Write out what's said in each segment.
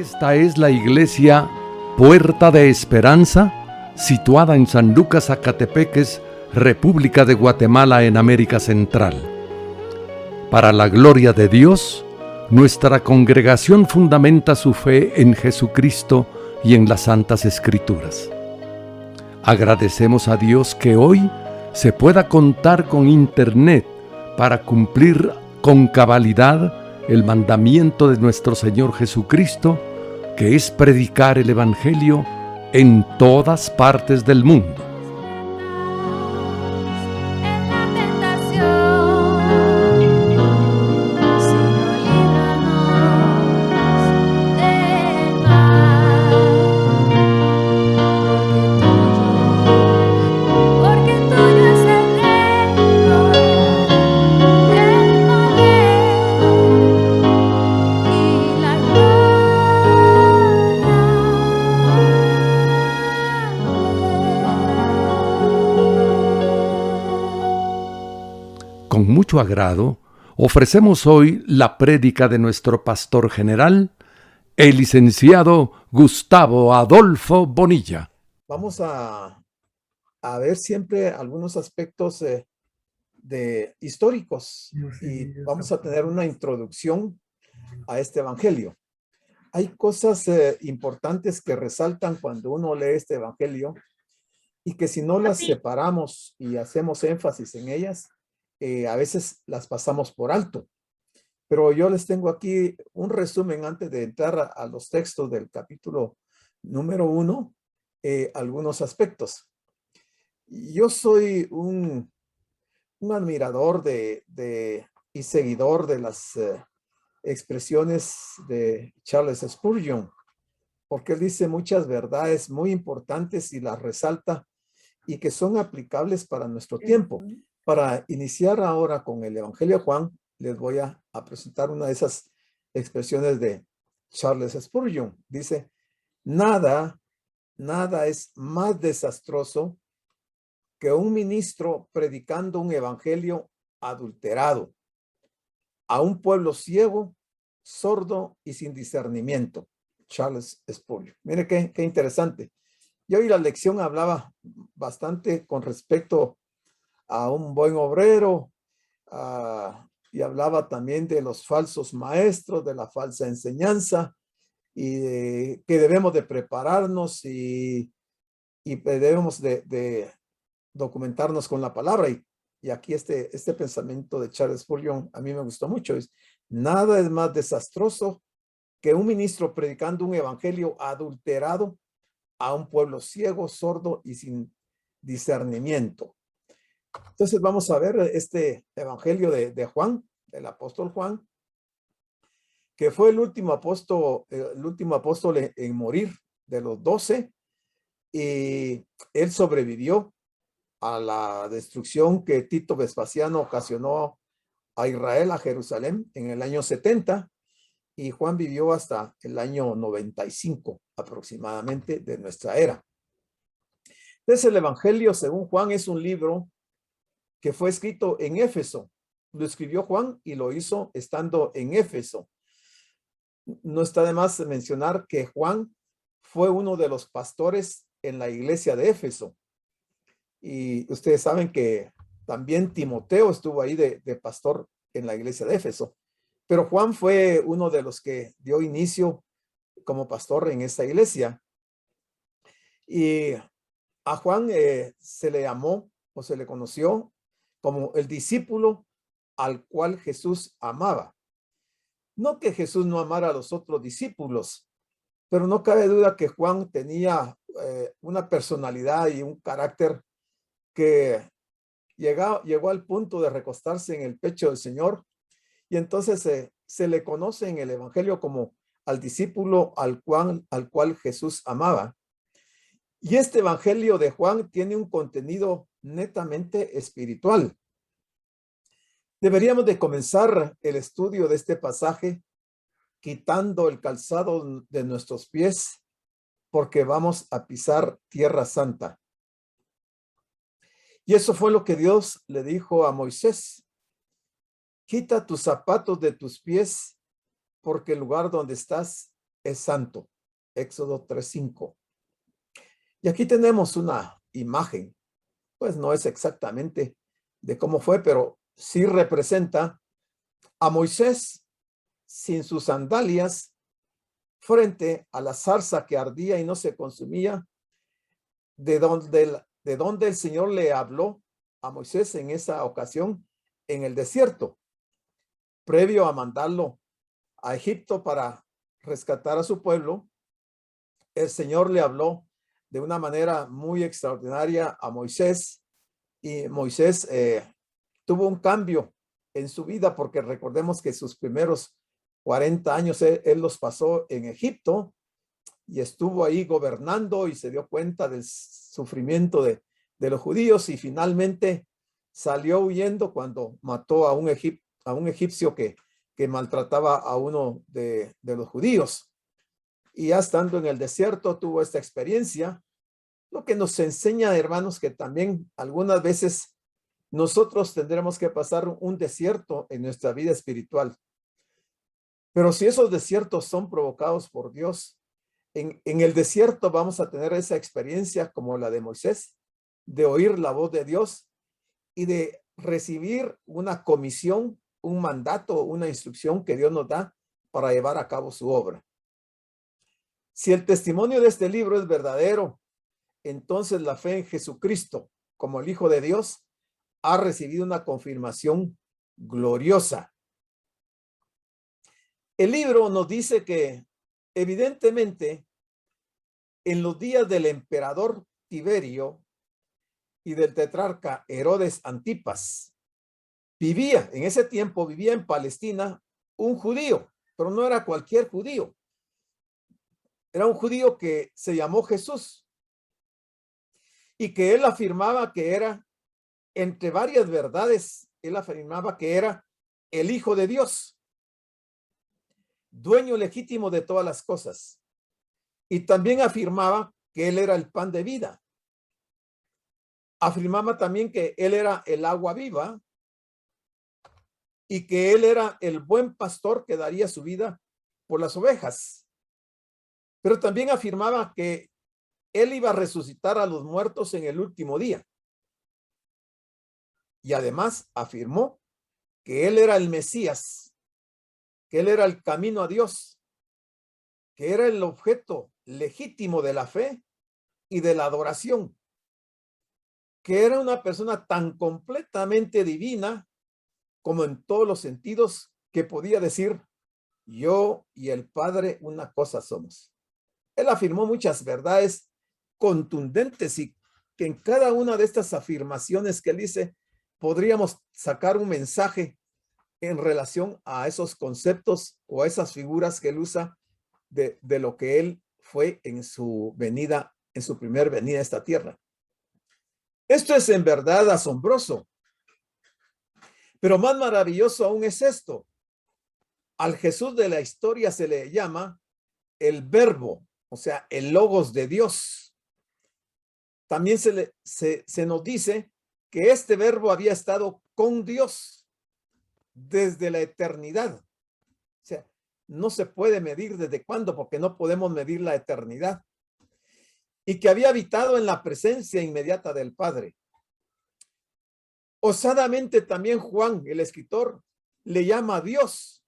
Esta es la iglesia Puerta de Esperanza, situada en San Lucas, Zacatepeques, República de Guatemala, en América Central. Para la gloria de Dios, nuestra congregación fundamenta su fe en Jesucristo y en las Santas Escrituras. Agradecemos a Dios que hoy se pueda contar con Internet para cumplir con cabalidad el mandamiento de nuestro Señor Jesucristo, que es predicar el Evangelio en todas partes del mundo. Con mucho agrado, ofrecemos hoy la prédica de nuestro pastor general, el licenciado Gustavo Adolfo Bonilla. Vamos a ver siempre algunos aspectos históricos y vamos a tener una introducción a este evangelio. Hay cosas importantes que resaltan cuando uno lee este evangelio y que si no las separamos y hacemos énfasis en ellas, a veces las pasamos por alto. Pero yo les tengo aquí un resumen antes de entrar a los textos del capítulo número 1, algunos aspectos. Yo soy un admirador y seguidor de las expresiones de Charles Spurgeon, porque él dice muchas verdades muy importantes y las resalta y que son aplicables para nuestro tiempo. Para iniciar ahora con el Evangelio de Juan, les voy a presentar una de esas expresiones de Charles Spurgeon. Dice, nada es más desastroso que un ministro predicando un evangelio adulterado a un pueblo ciego, sordo y sin discernimiento. Charles Spurgeon. Mire qué interesante. Y hoy la lección hablaba bastante con respecto a un buen obrero, y hablaba también de los falsos maestros, de la falsa enseñanza, y que debemos de prepararnos y debemos de documentarnos con la palabra. Y aquí este pensamiento de Charles Spurgeon a mí me gustó mucho. Es, nada es más desastroso que un ministro predicando un evangelio adulterado a un pueblo ciego, sordo y sin discernimiento. Entonces vamos a ver este evangelio de Juan, del apóstol Juan, que fue el último apóstol en morir de los 12, y él sobrevivió a la destrucción que Tito Vespasiano ocasionó a Israel, a Jerusalén, en el año 70, y Juan vivió hasta el año 95 aproximadamente de nuestra era. Entonces el evangelio según Juan es un libro que fue escrito en Éfeso. Lo escribió Juan y lo hizo estando en Éfeso. No está de más mencionar que Juan fue uno de los pastores en la iglesia de Éfeso. Y ustedes saben que también Timoteo estuvo ahí de pastor en la iglesia de Éfeso. Pero Juan fue uno de los que dio inicio como pastor en esta iglesia. Y a Juan se le llamó o se le conoció como el discípulo al cual Jesús amaba. No que Jesús no amara a los otros discípulos, pero no cabe duda que Juan tenía una personalidad y un carácter que llegó al punto de recostarse en el pecho del Señor, y entonces se le conoce en el evangelio como al discípulo al cual Jesús amaba. Y este evangelio de Juan tiene un contenido netamente espiritual. Deberíamos de comenzar el estudio de este pasaje quitando el calzado de nuestros pies, porque vamos a pisar tierra santa. Y eso fue lo que Dios le dijo a Moisés. Quita tus zapatos de tus pies, porque el lugar donde estás es santo. Éxodo 3:5. Y aquí tenemos una imagen, pues no es exactamente de cómo fue, pero sí representa a Moisés sin sus sandalias frente a la zarza que ardía y no se consumía, de donde el Señor le habló a Moisés en esa ocasión en el desierto, previo a mandarlo a Egipto para rescatar a su pueblo. El Señor le habló de una manera muy extraordinaria a Moisés, y Moisés tuvo un cambio en su vida, porque recordemos que sus primeros 40 años él los pasó en Egipto y estuvo ahí gobernando y se dio cuenta del sufrimiento de los judíos, y finalmente salió huyendo cuando mató a un egipcio que maltrataba a uno de los judíos. Y ya estando en el desierto tuvo esta experiencia, lo que nos enseña, hermanos, que también algunas veces nosotros tendremos que pasar un desierto en nuestra vida espiritual. Pero si esos desiertos son provocados por Dios, en el desierto vamos a tener esa experiencia como la de Moisés, de oír la voz de Dios y de recibir una comisión, un mandato, una instrucción que Dios nos da para llevar a cabo su obra. Si el testimonio de este libro es verdadero, entonces la fe en Jesucristo como el Hijo de Dios ha recibido una confirmación gloriosa. El libro nos dice que evidentemente en los días del emperador Tiberio y del tetrarca Herodes Antipas, en ese tiempo vivía en Palestina un judío, pero no era cualquier judío. Era un judío que se llamó Jesús y que él afirmaba que era, entre varias verdades, él afirmaba que era el Hijo de Dios, dueño legítimo de todas las cosas. Y también afirmaba que él era el pan de vida. Afirmaba también que él era el agua viva y que él era el buen pastor que daría su vida por las ovejas. Pero también afirmaba que él iba a resucitar a los muertos en el último día. Y además afirmó que él era el Mesías, que él era el camino a Dios, que era el objeto legítimo de la fe y de la adoración, que era una persona tan completamente divina como en todos los sentidos que podía decir: yo y el Padre una cosa somos. Él afirmó muchas verdades contundentes, y que en cada una de estas afirmaciones que él dice podríamos sacar un mensaje en relación a esos conceptos o a esas figuras que él usa de lo que él fue en su venida, en su primer venida a esta tierra. Esto es en verdad asombroso, pero más maravilloso aún es esto: al Jesús de la historia se le llama el Verbo, o sea, el Logos de Dios. También se nos dice que este Verbo había estado con Dios desde la eternidad. O sea, no se puede medir desde cuándo, porque no podemos medir la eternidad. Y que había habitado en la presencia inmediata del Padre. Osadamente también Juan, el escritor, le llama a Dios.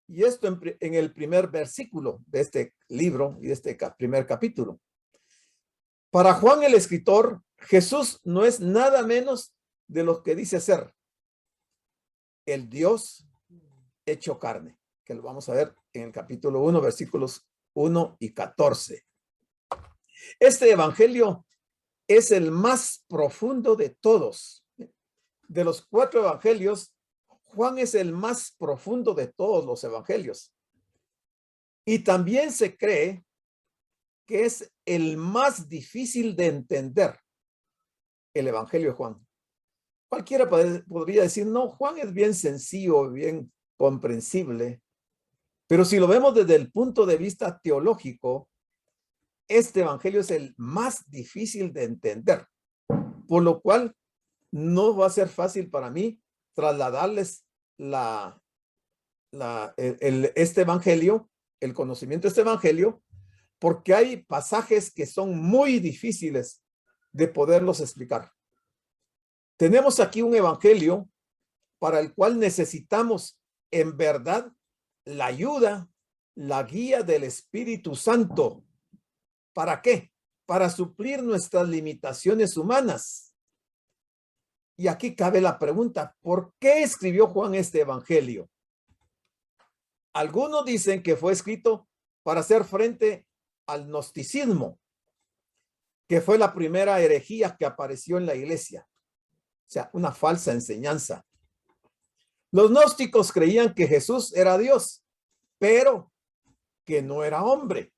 Y esto en el primer versículo de este libro y de este primer capítulo. Para Juan el escritor, Jesús no es nada menos de lo que dice ser el Dios hecho carne, que lo vamos a ver en el capítulo 1, versículos 1 y 14. Este evangelio es el más profundo de todos. De los 4 evangelios, Juan es el más profundo de todos los evangelios. Y también se cree que es el más difícil de entender, el evangelio de Juan. Cualquiera podría decir: no, Juan es bien sencillo, bien comprensible. Pero si lo vemos desde el punto de vista teológico, este evangelio es el más difícil de entender, por lo cual no va a ser fácil para mí trasladarles este evangelio el conocimiento de este evangelio porque hay pasajes que son muy difíciles de poderlos explicar. Tenemos aquí un evangelio para el cual necesitamos en verdad la ayuda, la guía del Espíritu Santo. ¿Para qué? Para suplir nuestras limitaciones humanas. Y aquí cabe la pregunta, ¿por qué escribió Juan este evangelio? Algunos dicen que fue escrito para hacer frente al gnosticismo, que fue la primera herejía que apareció en la iglesia. O sea, una falsa enseñanza. Los gnósticos creían que Jesús era Dios, pero que no era hombre.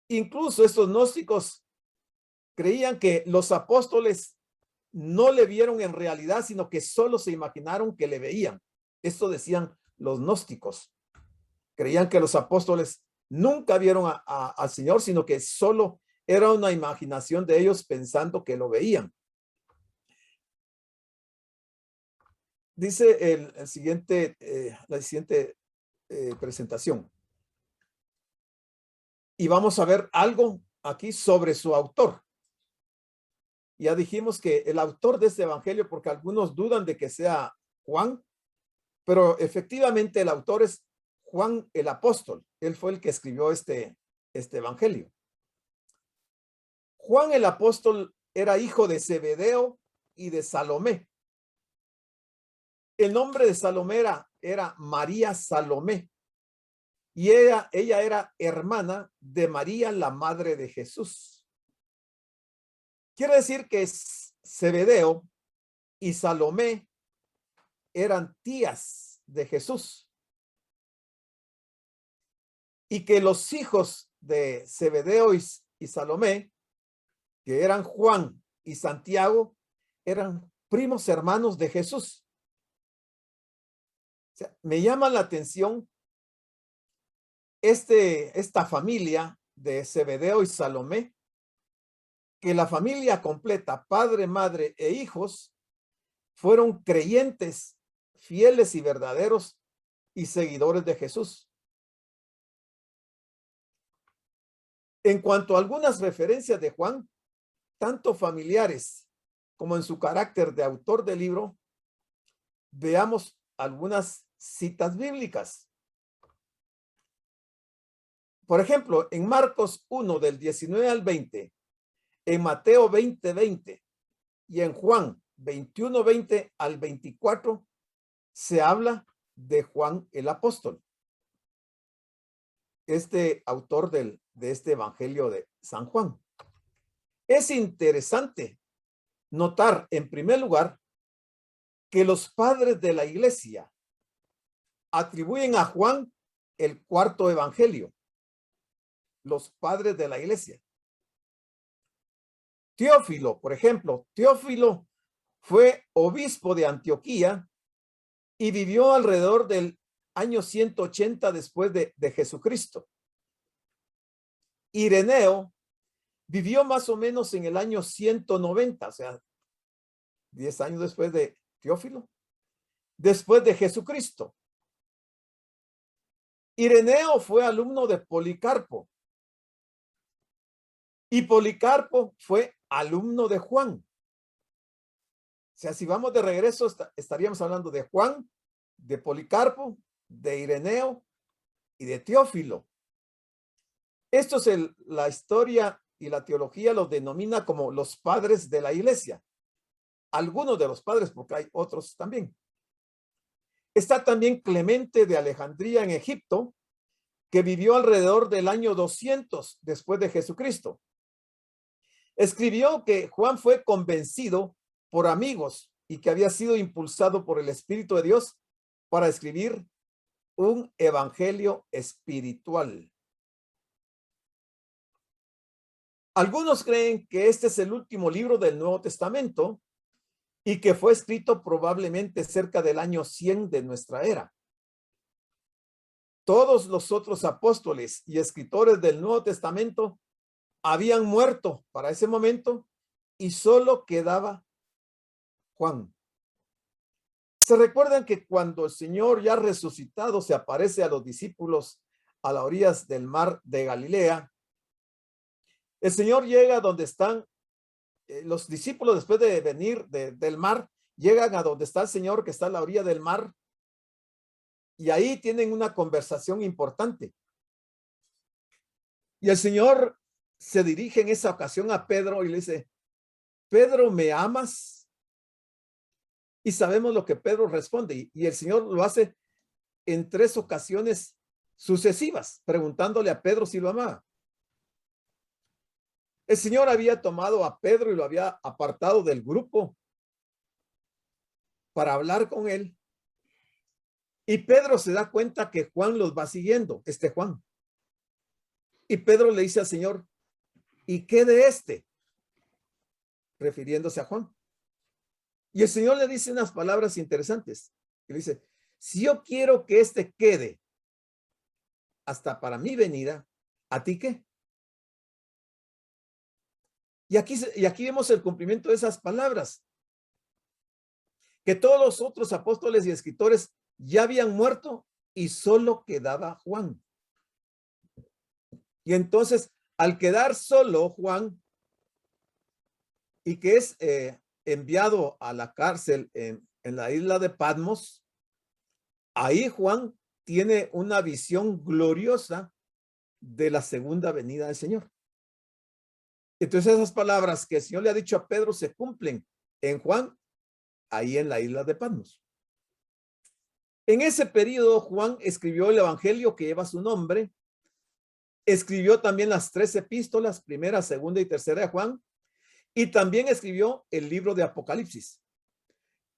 Incluso estos gnósticos creían que los apóstoles no le vieron en realidad, sino que solo se imaginaron que le veían. Esto decían los gnósticos. Creían que los apóstoles nunca vieron al Señor, sino que solo era una imaginación de ellos pensando que lo veían. Dice la siguiente presentación. Y vamos a ver algo aquí sobre su autor. Ya dijimos que el autor de este evangelio, porque algunos dudan de que sea Juan, pero efectivamente el autor es Juan el apóstol. Él fue el que escribió este evangelio. Juan el apóstol era hijo de Zebedeo y de Salomé. El nombre de Salomé era María Salomé. Y ella era hermana de María, la madre de Jesús. Quiere decir que Zebedeo y Salomé eran tías de Jesús. Y que los hijos de Zebedeo y Salomé, que eran Juan y Santiago, eran primos hermanos de Jesús. O sea, me llama la atención esta familia de Zebedeo y Salomé, que la familia completa, padre, madre e hijos, fueron creyentes, fieles y verdaderos y seguidores de Jesús. En cuanto a algunas referencias de Juan, tanto familiares como en su carácter de autor del libro, veamos algunas citas bíblicas. Por ejemplo, en Marcos 1 del 19 al 20, en Mateo 20:20 y en Juan 21:20 al 24 se habla de Juan el apóstol, este autor de este evangelio de San Juan. Es interesante notar en primer lugar que los padres de la iglesia atribuyen a Juan el cuarto evangelio. Los padres de la iglesia. Teófilo, por ejemplo, Teófilo fue obispo de Antioquía y vivió alrededor del año 180 después de Jesucristo. Ireneo vivió más o menos en el año 190, o sea, 10 años después de Teófilo, después de Jesucristo. Ireneo fue alumno de Policarpo y Policarpo fue alumno de Juan. O sea, si vamos de regreso, estaríamos hablando de Juan, de Policarpo, de Ireneo y de Teófilo. Esto es la historia y la teología los denomina como los padres de la iglesia. Algunos de los padres, porque hay otros también. Está también Clemente de Alejandría en Egipto, que vivió alrededor del año 200 después de Jesucristo. Escribió que Juan fue convencido por amigos y que había sido impulsado por el Espíritu de Dios para escribir un evangelio espiritual. Algunos creen que este es el último libro del Nuevo Testamento y que fue escrito probablemente cerca del año 100 de nuestra era. Todos los otros apóstoles y escritores del Nuevo Testamento habían muerto para ese momento y solo quedaba Juan. Se recuerdan que cuando el Señor ya resucitado se aparece a los discípulos a las orillas del mar de Galilea. El Señor llega donde están los discípulos. Después de venir del mar, llegan a donde está el Señor, que está a la orilla del mar, y ahí tienen una conversación importante. Y el Señor se dirige en esa ocasión a Pedro y le dice: Pedro, ¿me amas? Y sabemos lo que Pedro responde, y el Señor lo hace en 3 ocasiones sucesivas, preguntándole a Pedro si lo amaba. El Señor había tomado a Pedro y lo había apartado del grupo para hablar con él. Y Pedro se da cuenta que Juan los va siguiendo, Juan. Y Pedro le dice al Señor: ¿y qué de este? Refiriéndose a Juan. Y el Señor le dice unas palabras interesantes. Y le dice: si yo quiero que este quede hasta para mi venida, ¿a ti qué? Y aquí vemos el cumplimiento de esas palabras, que todos los otros apóstoles y escritores ya habían muerto y solo quedaba Juan. Y entonces, al quedar solo Juan, y que es enviado a la cárcel en la isla de Patmos, ahí Juan tiene una visión gloriosa de la segunda venida del Señor. Entonces esas palabras que el Señor le ha dicho a Pedro se cumplen en Juan, ahí en la isla de Patmos. En ese periodo, Juan escribió el evangelio que lleva su nombre. Escribió también las 3 epístolas, primera, segunda y tercera de Juan, y también escribió el libro de Apocalipsis.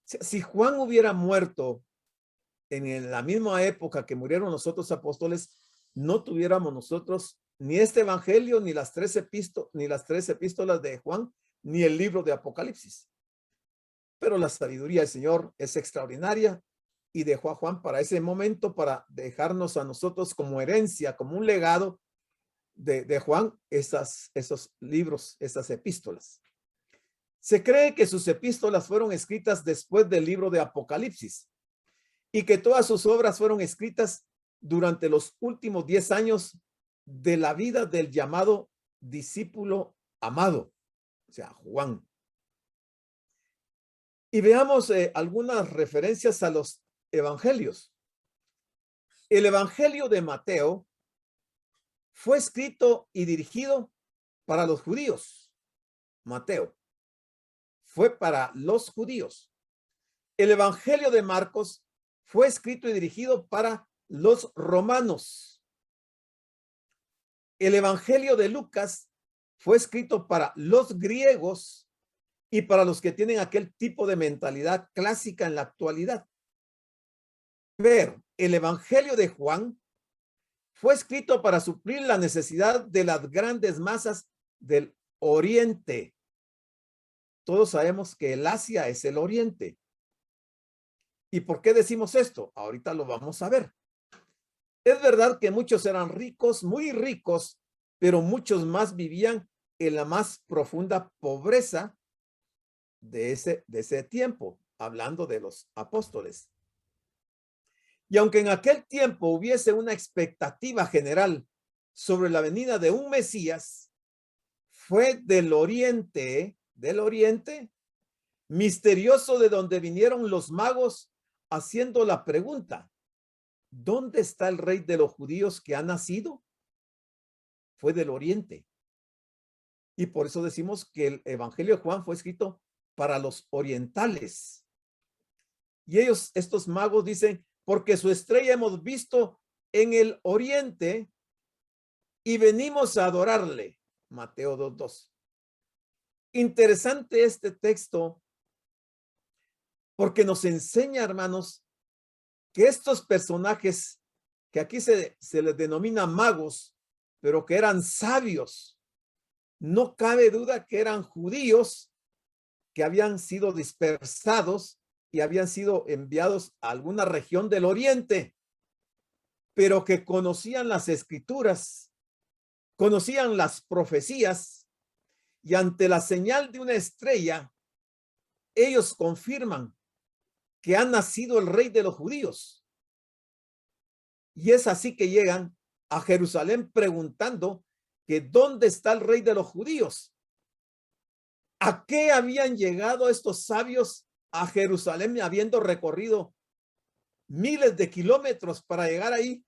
Si Juan hubiera muerto en la misma época que murieron los otros apóstoles, no tuviéramos nosotros ni este evangelio, ni las 3 epístolas de Juan, ni el libro de Apocalipsis. Pero la sabiduría del Señor es extraordinaria y dejó a Juan para ese momento, para dejarnos a nosotros como herencia, como un legado de Juan, esos libros, esas epístolas. Se cree que sus epístolas fueron escritas después del libro de Apocalipsis y que todas sus obras fueron escritas durante los últimos 10 años de la vida del llamado discípulo amado, o sea, Juan. Y veamos algunas referencias a los evangelios. El evangelio de Mateo fue escrito y dirigido para los judíos. Mateo fue para los judíos. El evangelio de Marcos fue escrito y dirigido para los romanos. El evangelio de Lucas fue escrito para los griegos y para los que tienen aquel tipo de mentalidad clásica en la actualidad. Pero el evangelio de Juan fue escrito para suplir la necesidad de las grandes masas del Oriente. Todos sabemos que el Asia es el Oriente. ¿Y por qué decimos esto? Ahorita lo vamos a ver. Es verdad que muchos eran ricos, muy ricos, pero muchos más vivían en la más profunda pobreza de ese tiempo, hablando de los apóstoles. Y aunque en aquel tiempo hubiese una expectativa general sobre la venida de un Mesías, fue del oriente, misterioso, de donde vinieron los magos haciendo la pregunta: ¿dónde está el rey de los judíos que ha nacido? Fue del oriente. Y por eso decimos que el evangelio de Juan fue escrito para los orientales. Y ellos, estos magos, dicen: porque su estrella hemos visto en el oriente y venimos a adorarle. Mateo 2:2. Interesante este texto porque nos enseña, hermanos, que estos personajes que aquí se les denomina magos, pero que eran sabios, no cabe duda que eran judíos que habían sido dispersados y habían sido enviados a alguna región del oriente, pero que conocían las escrituras, conocían las profecías, y ante la señal de una estrella, ellos confirman que ha nacido el rey de los judíos. Y es así que llegan a Jerusalén preguntando que dónde está el rey de los judíos. ¿A qué habían llegado estos sabios a Jerusalén habiendo recorrido miles de kilómetros para llegar ahí?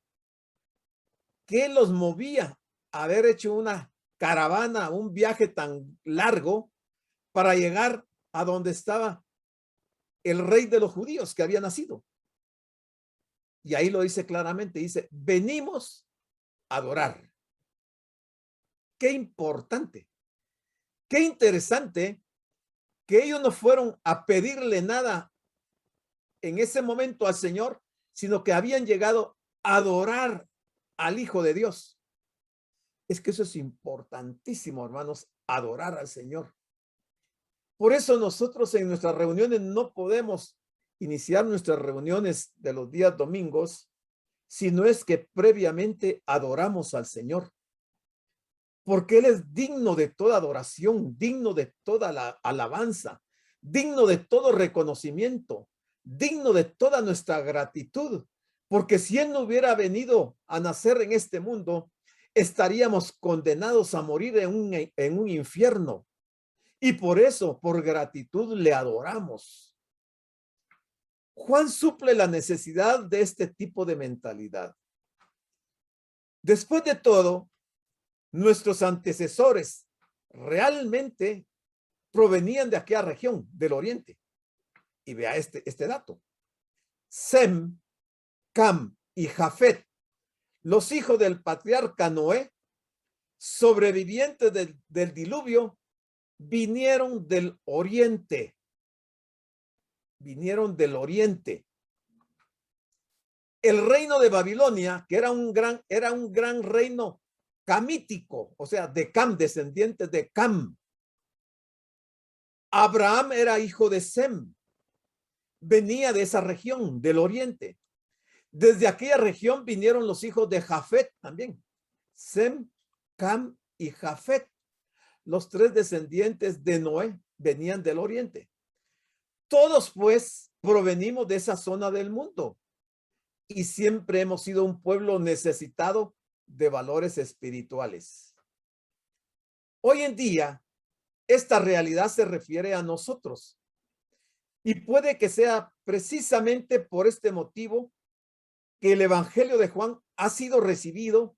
¿Qué los movía a haber hecho una caravana, un viaje tan largo para llegar a donde estaba el rey de los judíos que había nacido? Y ahí lo dice claramente, dice, venimos a adorar. Qué importante, qué interesante que ellos no fueron a pedirle nada en ese momento al Señor, sino que habían llegado a adorar al Hijo de Dios. Es que eso es importantísimo, hermanos, adorar al Señor. Por eso nosotros en nuestras reuniones no podemos iniciar nuestras reuniones de los días domingos si no es que previamente adoramos al Señor. Porque Él es digno de toda adoración, digno de toda la alabanza, digno de todo reconocimiento, digno de toda nuestra gratitud. Porque si Él no hubiera venido a nacer en este mundo, estaríamos condenados a morir en un infierno. Y por eso, por gratitud, le adoramos. Juan suple la necesidad de este tipo de mentalidad. Después de todo, nuestros antecesores realmente provenían de aquella región del oriente. Y vea este dato. Sem, Cam y Jafet, los hijos del patriarca Noé, sobrevivientes del diluvio, vinieron del oriente. Vinieron del oriente. El reino de Babilonia, que era un gran reino camítico, o sea, de Cam, descendientes de Cam. Abraham era hijo de Sem, venía de esa región, del oriente. Desde aquella región vinieron los hijos de Jafet también. Sem, Cam y Jafet. Los tres descendientes de Noé venían del oriente. Todos pues provenimos de esa zona del mundo y siempre hemos sido un pueblo necesitado de valores espirituales. Hoy en día, esta realidad se refiere a nosotros y puede que sea precisamente por este motivo que el Evangelio de Juan ha sido recibido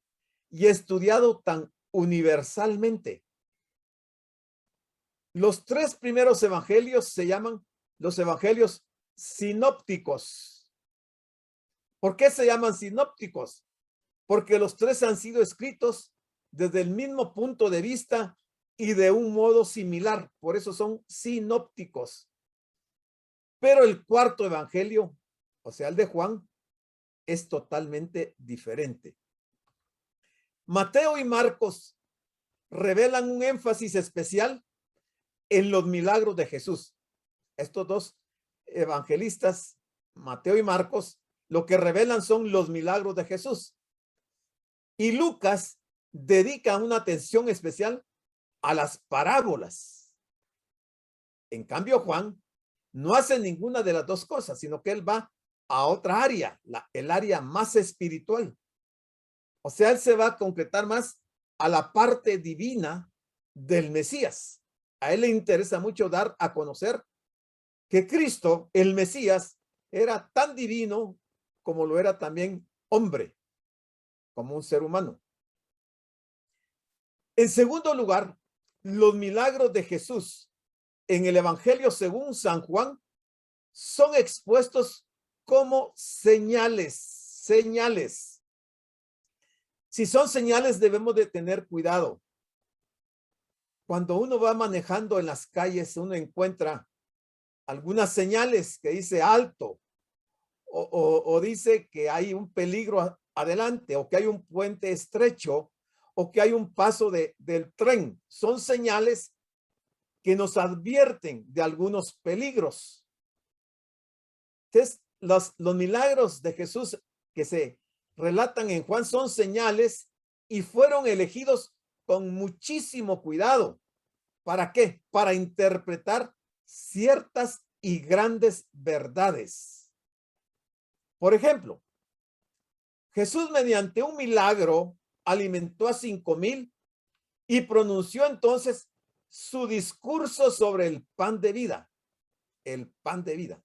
y estudiado tan universalmente. Los tres primeros evangelios se llaman los evangelios sinópticos. ¿Por qué se llaman sinópticos? Porque los tres han sido escritos desde el mismo punto de vista y de un modo similar. Por eso son sinópticos. Pero el cuarto evangelio, o sea, el de Juan, es totalmente diferente. Mateo y Marcos revelan un énfasis especial en los milagros de Jesús. Estos dos evangelistas, Mateo y Marcos, lo que revelan son los milagros de Jesús. Y Lucas dedica una atención especial a las parábolas. En cambio, Juan no hace ninguna de las dos cosas, sino que él va a otra área, el área más espiritual. O sea, él se va a concretar más a la parte divina del Mesías. A él le interesa mucho dar a conocer que Cristo, el Mesías, era tan divino como lo era también hombre, como un ser humano. En segundo lugar, los milagros de Jesús en el Evangelio según San Juan son expuestos como señales. Si son señales, debemos de tener cuidado. Cuando uno va manejando en las calles, uno encuentra algunas señales que dice alto o dice que hay un peligro adelante o que hay un puente estrecho o que hay un paso del tren. Son señales que nos advierten de algunos peligros. Entonces, los milagros de Jesús que se relatan en Juan son señales y fueron elegidos con muchísimo cuidado. ¿Para qué? Para interpretar ciertas y grandes verdades. Por ejemplo, Jesús, mediante un milagro, alimentó a 5,000 y pronunció entonces su discurso sobre el pan de vida. El pan de vida.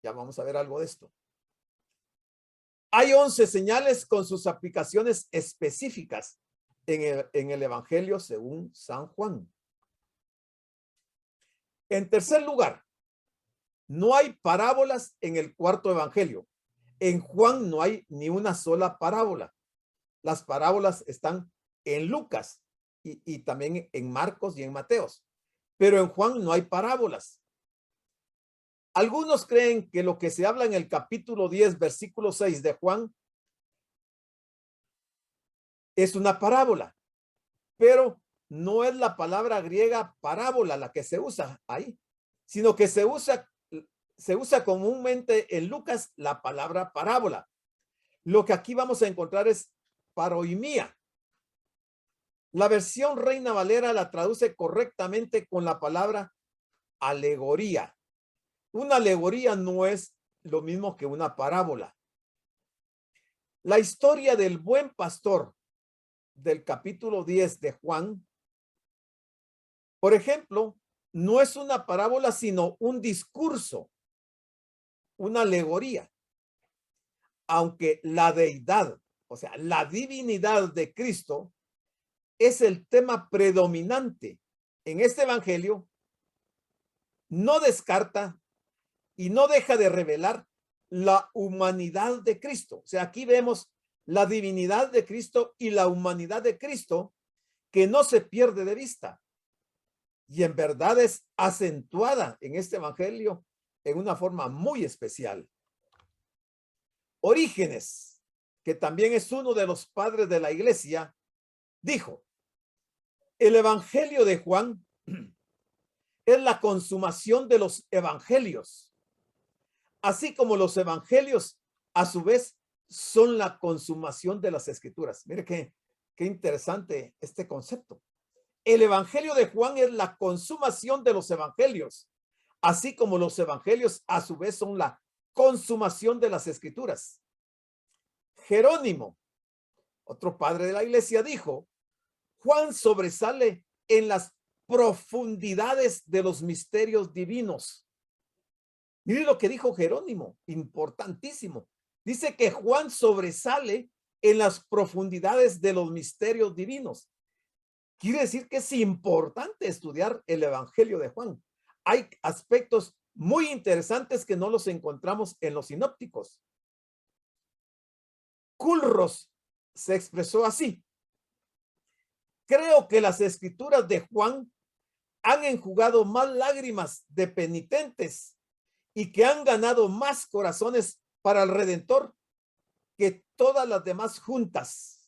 Ya vamos a ver algo de esto. Hay 11 señales con sus aplicaciones específicas en el Evangelio según San Juan. En tercer lugar, no hay parábolas en el cuarto Evangelio. En Juan no hay ni una sola parábola. Las parábolas están en Lucas y también en Marcos y en Mateos. Pero en Juan no hay parábolas. Algunos creen que lo que se habla en el capítulo 10, versículo 6 de Juan es una parábola, pero no es la palabra griega parábola la que se usa ahí, sino que se usa comúnmente en Lucas la palabra parábola. Lo que aquí vamos a encontrar es paroimía. La versión Reina Valera la traduce correctamente con la palabra alegoría. Una alegoría no es lo mismo que una parábola. La historia del buen pastor del capítulo 10 de Juan, por ejemplo, no es una parábola, sino un discurso, una alegoría. Aunque la deidad, o sea, la divinidad de Cristo, es el tema predominante en este evangelio, no descarta y no deja de revelar la humanidad de Cristo. O sea, aquí vemos la divinidad de Cristo y la humanidad de Cristo que no se pierde de vista. Y en verdad es acentuada en este evangelio en una forma muy especial. Orígenes, que también es uno de los padres de la iglesia, dijo: el evangelio de Juan es la consumación de los evangelios, así como los evangelios a su vez son la consumación de las escrituras. Mire qué interesante este concepto. El evangelio de Juan es la consumación de los evangelios, así como los evangelios a su vez son la consumación de las escrituras. Jerónimo, otro padre de la iglesia, dijo: Juan sobresale en las profundidades de los misterios divinos. Mire lo que dijo Jerónimo, importantísimo. Dice que Juan sobresale en las profundidades de los misterios divinos. Quiere decir que es importante estudiar el evangelio de Juan. Hay aspectos muy interesantes que no los encontramos en los sinópticos. Culros se expresó así: creo que las escrituras de Juan han enjugado más lágrimas de penitentes y que han ganado más corazones para el Redentor que todas las demás juntas.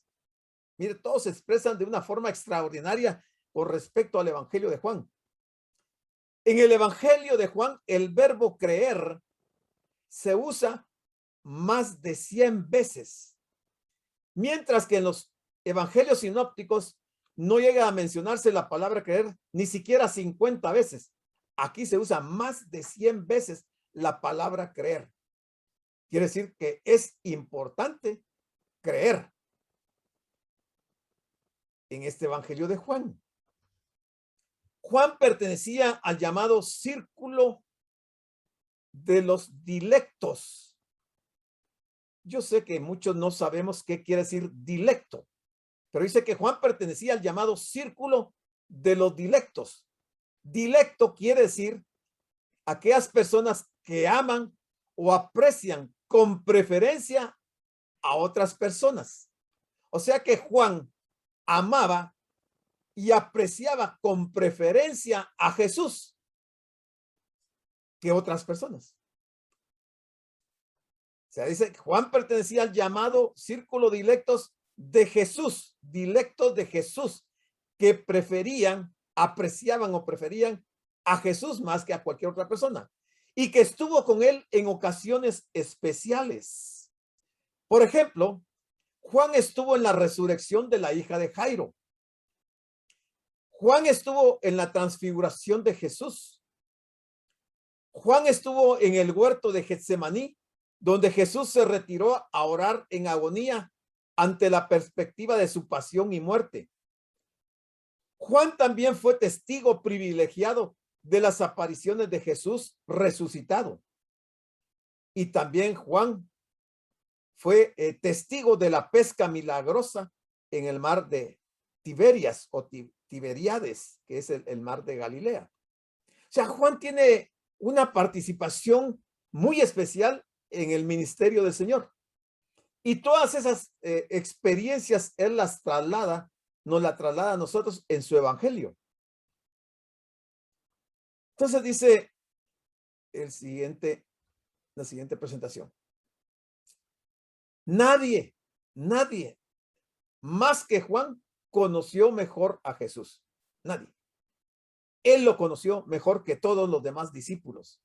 Mire, todos se expresan de una forma extraordinaria con respecto al evangelio de Juan. En el evangelio de Juan, el verbo creer se usa más de 100 veces, mientras que en los evangelios sinópticos no llega a mencionarse la palabra creer ni siquiera 50 veces. Aquí se usa más de 100 veces la palabra creer. Quiere decir que es importante creer en este evangelio de Juan. Juan pertenecía al llamado círculo de los dilectos. Yo sé que muchos no sabemos qué quiere decir dilecto, pero dice que Juan pertenecía al llamado círculo de los dilectos. Dilecto quiere decir aquellas personas que aman o aprecian con preferencia a otras personas. O sea que Juan amaba y apreciaba con preferencia a Jesús que otras personas. O sea, dice que Juan pertenecía al llamado círculo de dilectos de Jesús, que preferían, apreciaban o preferían a Jesús más que a cualquier otra persona, y que estuvo con él en ocasiones especiales. Por ejemplo, Juan estuvo en la resurrección de la hija de Jairo. Juan estuvo en la transfiguración de Jesús. Juan estuvo en el huerto de Getsemaní, donde Jesús se retiró a orar en agonía ante la perspectiva de su pasión y muerte. Juan también fue testigo privilegiado de las apariciones de Jesús resucitado. Y también Juan fue testigo de la pesca milagrosa en el mar de Tiberias o Tiberíades, que es el mar de Galilea. O sea, Juan tiene una participación muy especial en el ministerio del Señor. Y todas esas experiencias él nos la traslada a nosotros en su evangelio. Entonces dice la siguiente presentación. Nadie más que Juan conoció mejor a Jesús. Nadie. Él lo conoció mejor que todos los demás discípulos.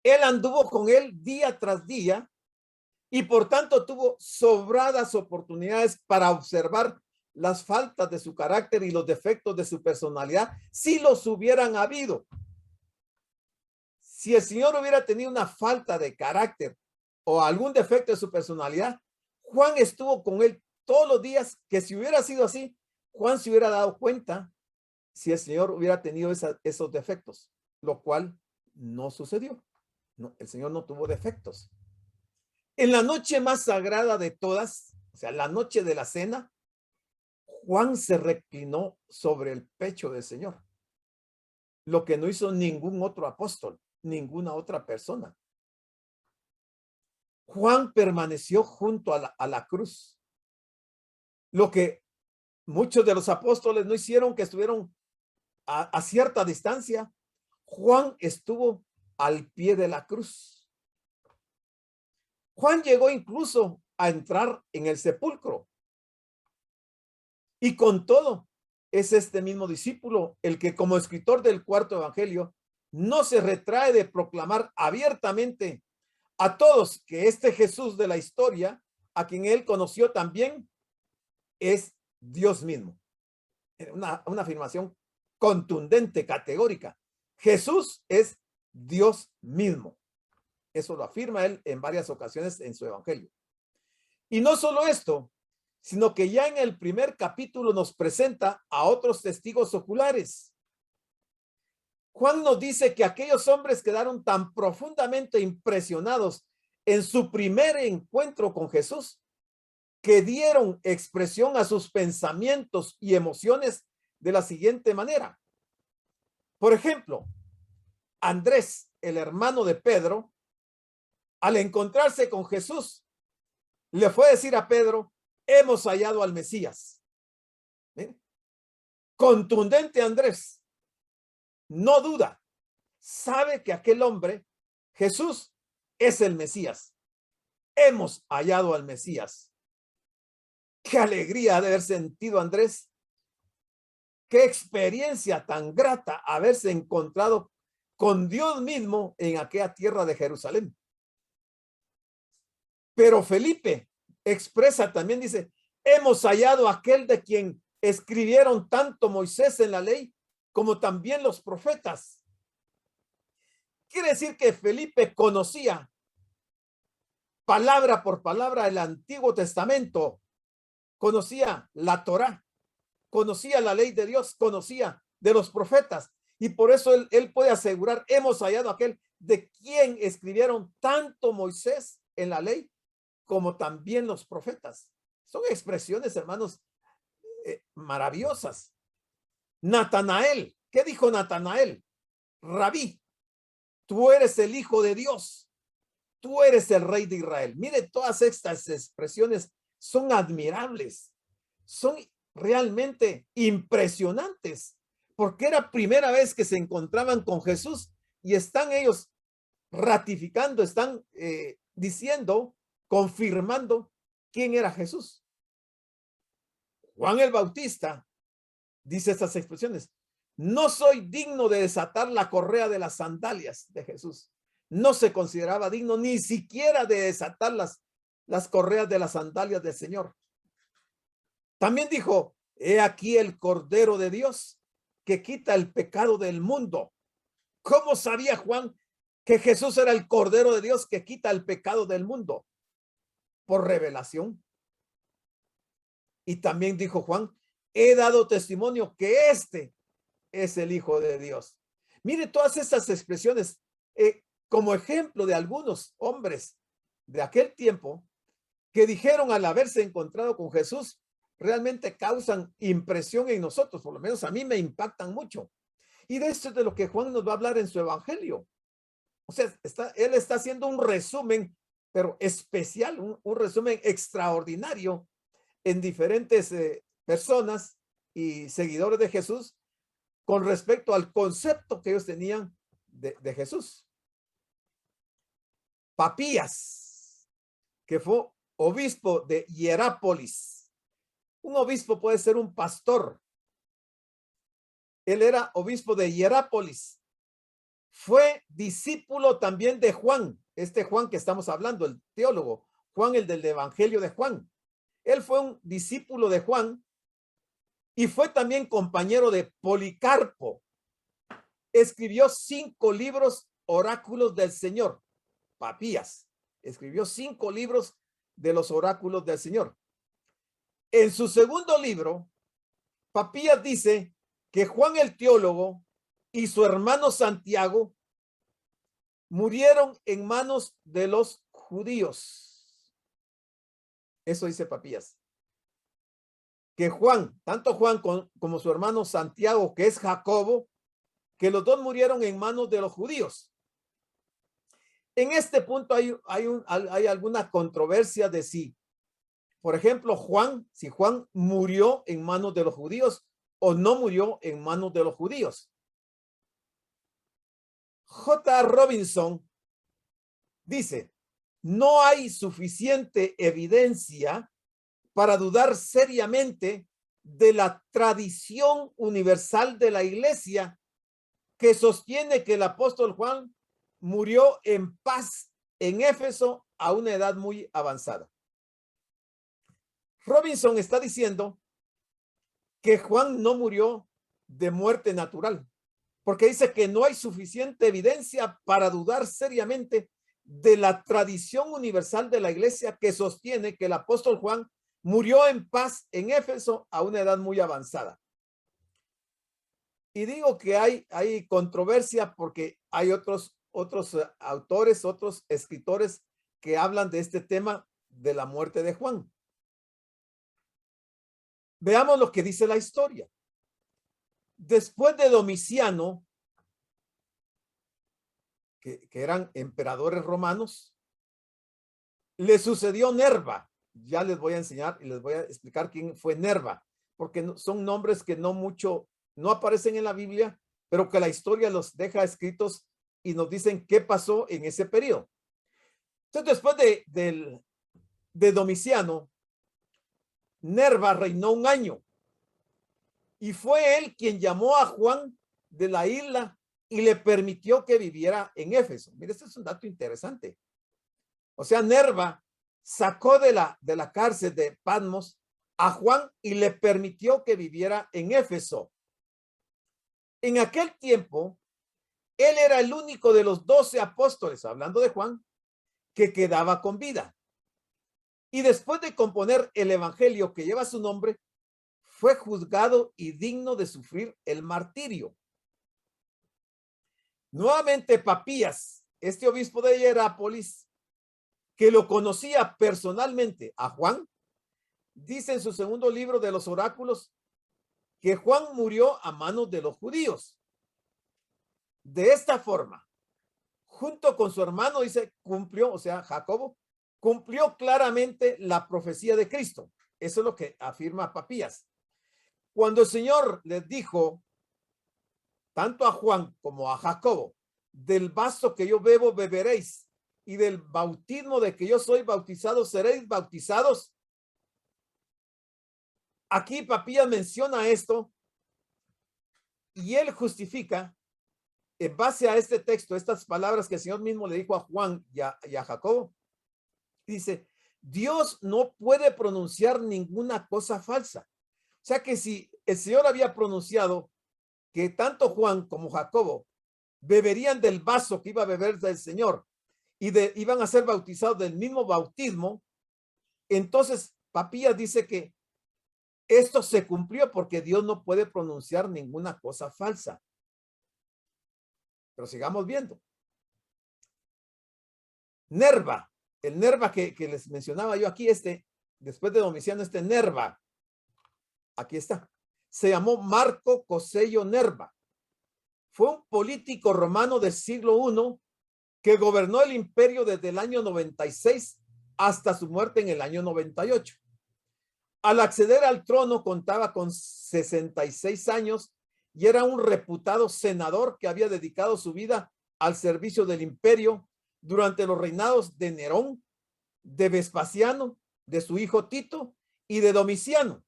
Él anduvo con él día tras día y por tanto tuvo sobradas oportunidades para observar las faltas de su carácter y los defectos de su personalidad, si los hubieran habido. Si el Señor hubiera tenido una falta de carácter o algún defecto de su personalidad, Juan estuvo con él todos los días, que si hubiera sido así, Juan se hubiera dado cuenta si el Señor hubiera tenido esos defectos, lo cual no sucedió. No, el Señor no tuvo defectos. En la noche más sagrada de todas, o sea, la noche de la cena, Juan se reclinó sobre el pecho del Señor, lo que no hizo ningún otro apóstol, ninguna otra persona. Juan permaneció junto a la cruz, lo que muchos de los apóstoles no hicieron, que estuvieron a cierta distancia. Juan estuvo al pie de la cruz. Juan llegó incluso a entrar en el sepulcro. Y con todo, es este mismo discípulo el que, como escritor del cuarto evangelio, no se retrae de proclamar abiertamente a todos que este Jesús de la historia, a quien él conoció también, es Dios mismo. Una afirmación contundente, categórica. Jesús es Dios mismo. Eso lo afirma él en varias ocasiones en su evangelio. Y no solo esto, sino que ya en el primer capítulo nos presenta a otros testigos oculares. Juan nos dice que aquellos hombres quedaron tan profundamente impresionados en su primer encuentro con Jesús que dieron expresión a sus pensamientos y emociones de la siguiente manera. Por ejemplo, Andrés, el hermano de Pedro, al encontrarse con Jesús, le fue a decir a Pedro: hemos hallado al Mesías. ¿Ven? Contundente Andrés, no duda, sabe que aquel hombre, Jesús, es el Mesías. Hemos hallado al Mesías. Qué alegría de haber sentido Andrés. Qué experiencia tan grata haberse encontrado con Dios mismo en aquella tierra de Jerusalén. Pero Felipe expresa también, dice: hemos hallado a aquel de quien escribieron tanto Moisés en la ley como también los profetas. Quiere decir que Felipe conocía palabra por palabra el Antiguo Testamento, conocía la Torá, conocía la ley de Dios, conocía de los profetas, y por eso él puede asegurar: hemos hallado a aquel de quien escribieron tanto Moisés en la ley como también los profetas. Son expresiones, hermanos, maravillosas. Natanael, ¿qué dijo Natanael? Rabí, tú eres el Hijo de Dios, tú eres el Rey de Israel. Mire, todas estas expresiones son admirables, son realmente impresionantes, porque era primera vez que se encontraban con Jesús y están ellos ratificando, están diciendo, confirmando quién era Jesús. Juan el Bautista dice estas expresiones: no soy digno de desatar la correa de las sandalias de Jesús. No se consideraba digno ni siquiera de desatar las correas de las sandalias del Señor. También dijo: he aquí el Cordero de Dios que quita el pecado del mundo. ¿Cómo sabía Juan que Jesús era el Cordero de Dios que quita el pecado del mundo? Por revelación. Y también dijo Juan, he dado testimonio que este es el Hijo de Dios. Mire todas estas expresiones como ejemplo de algunos hombres de aquel tiempo que dijeron al haberse encontrado con Jesús, realmente causan impresión en nosotros, por lo menos a mí me impactan mucho. Y de esto es de lo que Juan nos va a hablar en su evangelio. O sea, él está haciendo un resumen, pero especial, un resumen extraordinario en diferentes personas y seguidores de Jesús con respecto al concepto que ellos tenían de Jesús. Papías, que fue obispo de Hierápolis. Un obispo puede ser un pastor. Él era obispo de Hierápolis. Fue discípulo también de Juan, este Juan que estamos hablando, el teólogo, Juan, el del Evangelio de Juan. Él fue un discípulo de Juan y fue también compañero de Policarpo. Escribió 5 libros, oráculos del Señor. Papías escribió 5 libros de los oráculos del Señor. En su segundo libro, Papías dice que Juan el teólogo y su hermano Santiago murieron en manos de los judíos. Eso dice Papías. Que Juan, tanto Juan como su hermano Santiago, que es Jacobo, que los dos murieron en manos de los judíos. En este punto hay alguna controversia de si, por ejemplo, si Juan murió en manos de los judíos o no murió en manos de los judíos. J. Robinson dice, no hay suficiente evidencia para dudar seriamente de la tradición universal de la iglesia que sostiene que el apóstol Juan murió en paz en Éfeso a una edad muy avanzada. Robinson está diciendo que Juan no murió de muerte natural, porque dice que no hay suficiente evidencia para dudar seriamente de la tradición universal de la iglesia que sostiene que el apóstol Juan murió en paz en Éfeso a una edad muy avanzada. Y digo que hay controversia porque hay otros autores, otros escritores que hablan de este tema de la muerte de Juan. Veamos lo que dice la historia. Después de Domiciano, que eran emperadores romanos, le sucedió Nerva. Ya les voy a enseñar y les voy a explicar quién fue Nerva, porque son nombres que no aparecen en la Biblia, pero que la historia los deja escritos y nos dicen qué pasó en ese periodo. Entonces, después de Domiciano, Nerva reinó 1 año y fue él quien llamó a Juan de la isla y le permitió que viviera en Éfeso. Mire, este es un dato interesante. O sea, Nerva sacó de la cárcel de Patmos a Juan y le permitió que viviera en Éfeso. En aquel tiempo, él era el único de los 12 apóstoles, hablando de Juan, que quedaba con vida. Y después de componer el evangelio que lleva su nombre, fue juzgado y digno de sufrir el martirio. Nuevamente Papías, este obispo de Hierápolis, que lo conocía personalmente a Juan, dice en su segundo libro de los oráculos que Juan murió a manos de los judíos. De esta forma, junto con su hermano, dice, cumplió, o sea, Jacobo, cumplió claramente la profecía de Cristo. Eso es lo que afirma Papías. Cuando el Señor les dijo, tanto a Juan como a Jacobo, del vaso que yo bebo, beberéis, y del bautismo de que yo soy bautizado, seréis bautizados. Aquí Papías menciona esto y él justifica en base a este texto, estas palabras que el Señor mismo le dijo a Juan y a Jacobo. Dice, Dios no puede pronunciar ninguna cosa falsa. O sea que si el Señor había pronunciado que tanto Juan como Jacobo beberían del vaso que iba a beber del Señor y iban a ser bautizados del mismo bautismo, entonces Papías dice que esto se cumplió porque Dios no puede pronunciar ninguna cosa falsa. Pero sigamos viendo. Nerva, el Nerva que les mencionaba yo aquí, después de Domiciano, Nerva, aquí está, se llamó Marco Cosello Nerva. Fue un político romano del siglo I que gobernó el imperio desde el año 96 hasta su muerte en el año 98. Al acceder al trono contaba con 66 años y era un reputado senador que había dedicado su vida al servicio del imperio durante los reinados de Nerón, de Vespasiano, de su hijo Tito y de Domiciano.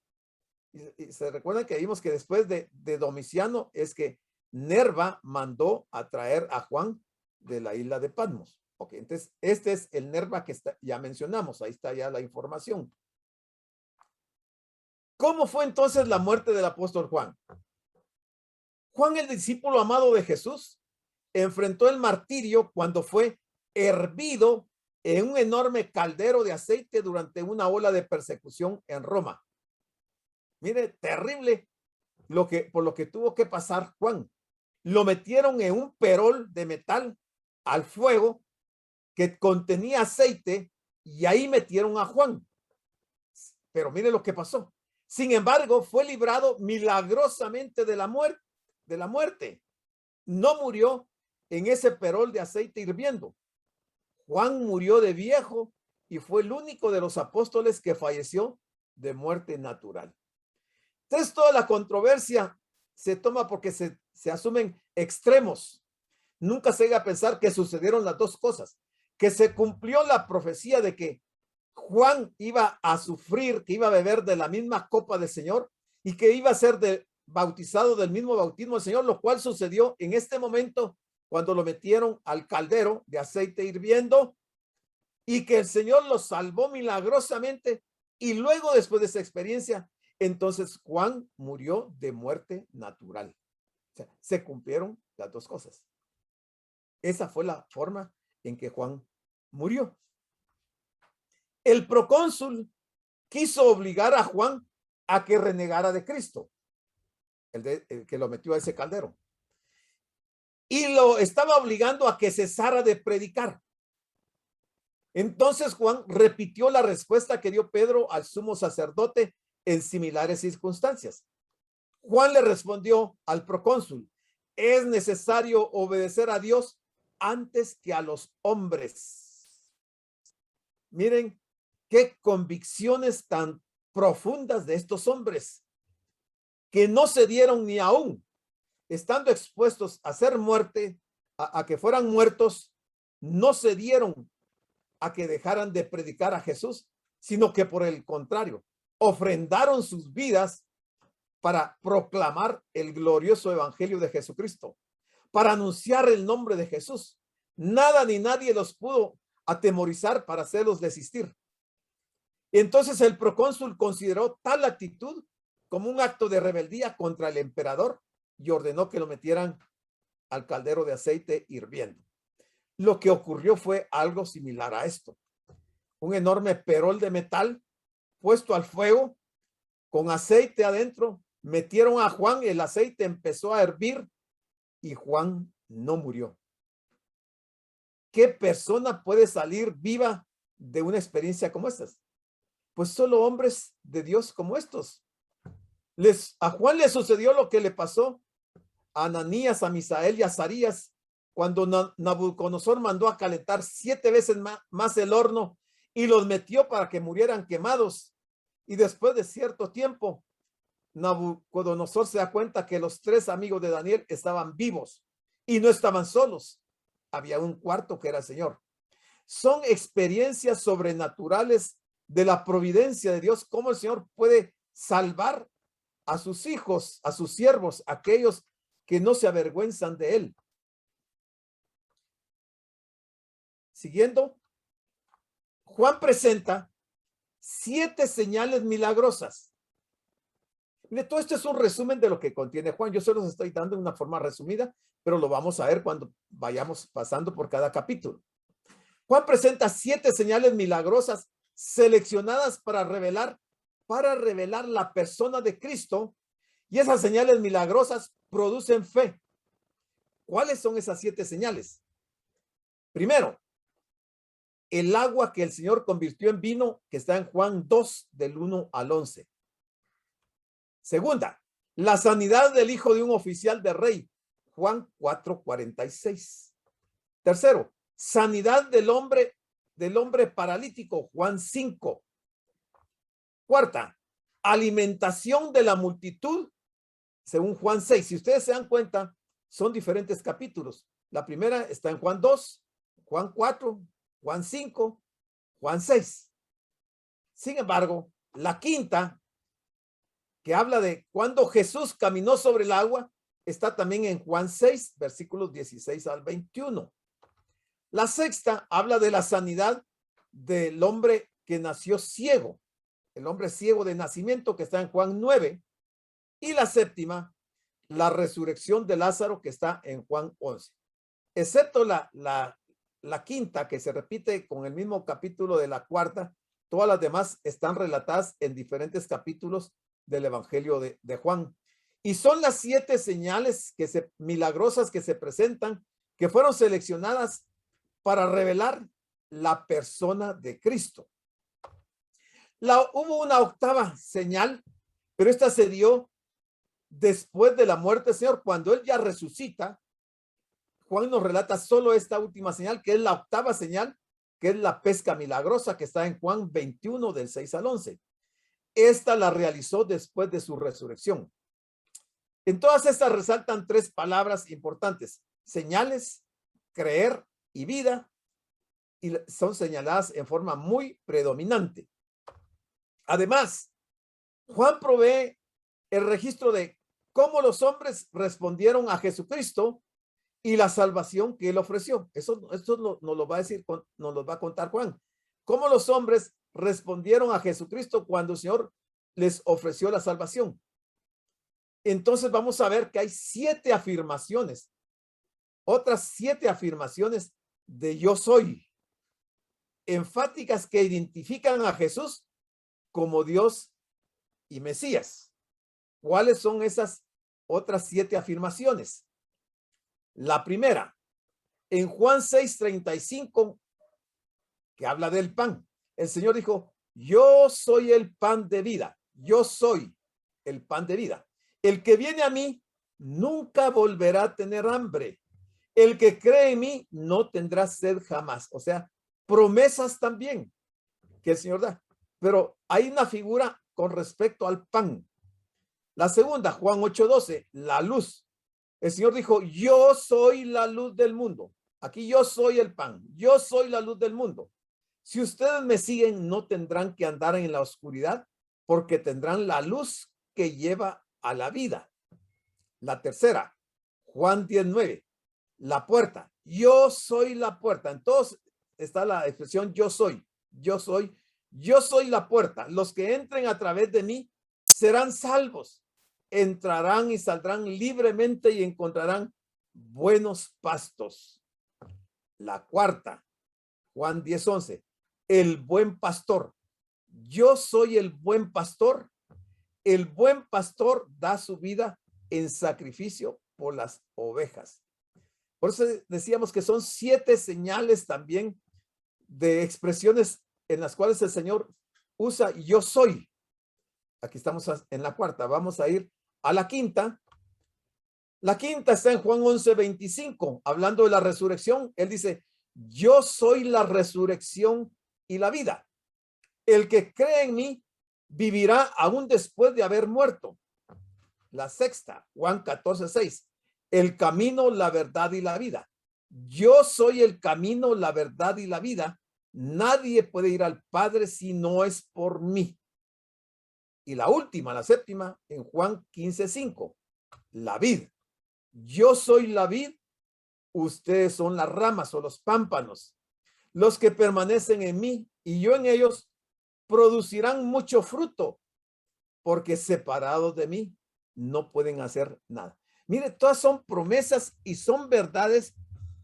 Y se recuerdan que vimos que después de Domiciano es que Nerva mandó a traer a Juan de la isla de Patmos. Ok, entonces este es el Nerva que ya mencionamos, ahí está ya la información. ¿Cómo fue entonces la muerte del apóstol Juan? Juan, el discípulo amado de Jesús, enfrentó el martirio cuando fue hervido en un enorme caldero de aceite durante una ola de persecución en Roma. Mire, terrible por lo que tuvo que pasar Juan. Lo metieron en un perol de metal al fuego que contenía aceite y ahí metieron a Juan. Pero mire lo que pasó. Sin embargo, fue librado milagrosamente de la muerte. No murió en ese perol de aceite hirviendo. Juan murió de viejo y fue el único de los apóstoles que falleció de muerte natural. Entonces, toda la controversia se toma porque se asumen extremos. Nunca se llega a pensar que sucedieron las dos cosas, que se cumplió la profecía de que Juan iba a sufrir, que iba a beber de la misma copa del Señor y que iba a ser bautizado del mismo bautismo del Señor, lo cual sucedió en este momento cuando lo metieron al caldero de aceite hirviendo y que el Señor lo salvó milagrosamente. Y luego, después de esa experiencia, entonces Juan murió de muerte natural. O sea, se cumplieron las dos cosas. Esa fue la forma en que Juan murió. El procónsul quiso obligar a Juan a que renegara de Cristo, el que lo metió a ese caldero. Y lo estaba obligando a que cesara de predicar. Entonces Juan repitió la respuesta que dio Pedro al sumo sacerdote en similares circunstancias. Juan le respondió al procónsul: es necesario obedecer a Dios antes que a los hombres. Miren qué convicciones tan profundas de estos hombres, que no se dieron ni aún, estando expuestos a ser muerte, a que fueran muertos, no se dieron a que dejaran de predicar a Jesús, sino que por el contrario, ofrendaron sus vidas para proclamar el glorioso evangelio de Jesucristo, para anunciar el nombre de Jesús. Nada ni nadie los pudo atemorizar para hacerlos desistir. Entonces el procónsul consideró tal actitud como un acto de rebeldía contra el emperador y ordenó que lo metieran al caldero de aceite hirviendo. Lo que ocurrió fue algo similar a esto. Un enorme perol de metal puesto al fuego con aceite adentro. Metieron a Juan, el aceite empezó a hervir y Juan no murió. ¿Qué persona puede salir viva de una experiencia como estas? Pues solo hombres de Dios como estos. A Juan le sucedió lo que le pasó a Ananías, a Misael y a Azarías cuando Nabucodonosor mandó a calentar 7 veces más el horno y los metió para que murieran quemados. Y después de cierto tiempo, Nabucodonosor se da cuenta que los 3 amigos de Daniel estaban vivos y no estaban solos. Había un cuarto que era el Señor. Son experiencias sobrenaturales de la providencia de Dios, cómo el Señor puede salvar a sus hijos, a sus siervos, aquellos que no se avergüenzan de él. Siguiendo, Juan presenta 7 señales milagrosas. Mire, todo esto es un resumen de lo que contiene Juan. Yo se los estoy dando de una forma resumida, pero lo vamos a ver cuando vayamos pasando por cada capítulo. Juan presenta 7 señales milagrosas seleccionadas para revelar para revelar la persona de Cristo, y esas señales milagrosas producen fe. ¿Cuáles son esas 7 señales? Primero, el agua que el Señor convirtió en vino, que está en Juan 2, del 1 al 11. Segunda, la sanidad del hijo de un oficial de rey, Juan 4:46. Tercero, sanidad del hombre paralítico, Juan 5. Cuarta, alimentación de la multitud, según Juan 6. Si ustedes se dan cuenta, son diferentes capítulos. La primera está en Juan 2, Juan 4, Juan 5, Juan 6. Sin embargo, la quinta, que habla de cuando Jesús caminó sobre el agua, está también en Juan 6, versículos 16 al 21. La sexta habla de la sanidad del hombre que nació ciego, el hombre ciego de nacimiento, que está en Juan 9. Y la séptima, la resurrección de Lázaro, que está en Juan 11. Excepto la quinta, que se repite con el mismo capítulo de la cuarta, todas las demás están relatadas en diferentes capítulos del Evangelio de Juan. Y son las 7 señales milagrosas que se presentan, que fueron seleccionadas para revelar la persona de Cristo. Hubo una octava señal, pero esta se dio después de la muerte del Señor, cuando Él ya resucita. Juan nos relata solo esta última señal, que es la octava señal, que es la pesca milagrosa, que está en Juan 21, del 6 al 11. Esta la realizó después de su resurrección. En todas estas resaltan 3 palabras importantes: señales, creer y vida, y son señaladas en forma muy predominante. Además, Juan provee el registro de cómo los hombres respondieron a Jesucristo y la salvación que Él ofreció. Esto nos lo va a decir, nos lo va a contar Juan. Cómo los hombres respondieron a Jesucristo cuando el Señor les ofreció la salvación. Entonces vamos a ver que hay 7 afirmaciones, otras 7 afirmaciones de yo soy, enfáticas, que identifican a Jesús como Dios y Mesías. ¿Cuáles son esas otras 7 afirmaciones? La primera, en Juan 6:35, que habla del pan. El Señor dijo: yo soy el pan de vida. Yo soy el pan de vida. El que viene a mí nunca volverá a tener hambre. El que cree en mí no tendrá sed jamás. O sea, promesas también que el Señor da. Pero hay una figura con respecto al pan. La segunda, Juan 8:12, la luz. El Señor dijo: yo soy la luz del mundo. Aquí yo soy el pan. Yo soy la luz del mundo. Si ustedes me siguen, no tendrán que andar en la oscuridad, porque tendrán la luz que lleva a la vida. La tercera, Juan 10:9, la puerta. Yo soy la puerta. Entonces está la expresión yo soy. Yo soy. Yo soy la puerta. Los que entren a través de mí serán salvos. Entrarán y saldrán libremente y encontrarán buenos pastos. La cuarta, Juan 10:11, el buen pastor. Yo soy el buen pastor. El buen pastor da su vida en sacrificio por las ovejas. Por eso decíamos que son 7 señales también de expresiones en las cuales el Señor usa yo soy. Aquí estamos en la cuarta. Vamos a ir a la quinta. La quinta está en Juan 11:25, hablando de la resurrección. Él dice: yo soy la resurrección y la vida. El que cree en mí vivirá aún después de haber muerto. La sexta, Juan 14:6, el camino, la verdad y la vida. Yo soy el camino, la verdad y la vida. Nadie puede ir al Padre si no es por mí. Y la última, la séptima, en Juan 15:5, la vid. Yo soy la vid, ustedes son las ramas o los pámpanos. Los que permanecen en mí y yo en ellos producirán mucho fruto, porque separados de mí no pueden hacer nada. Mire, todas son promesas y son verdades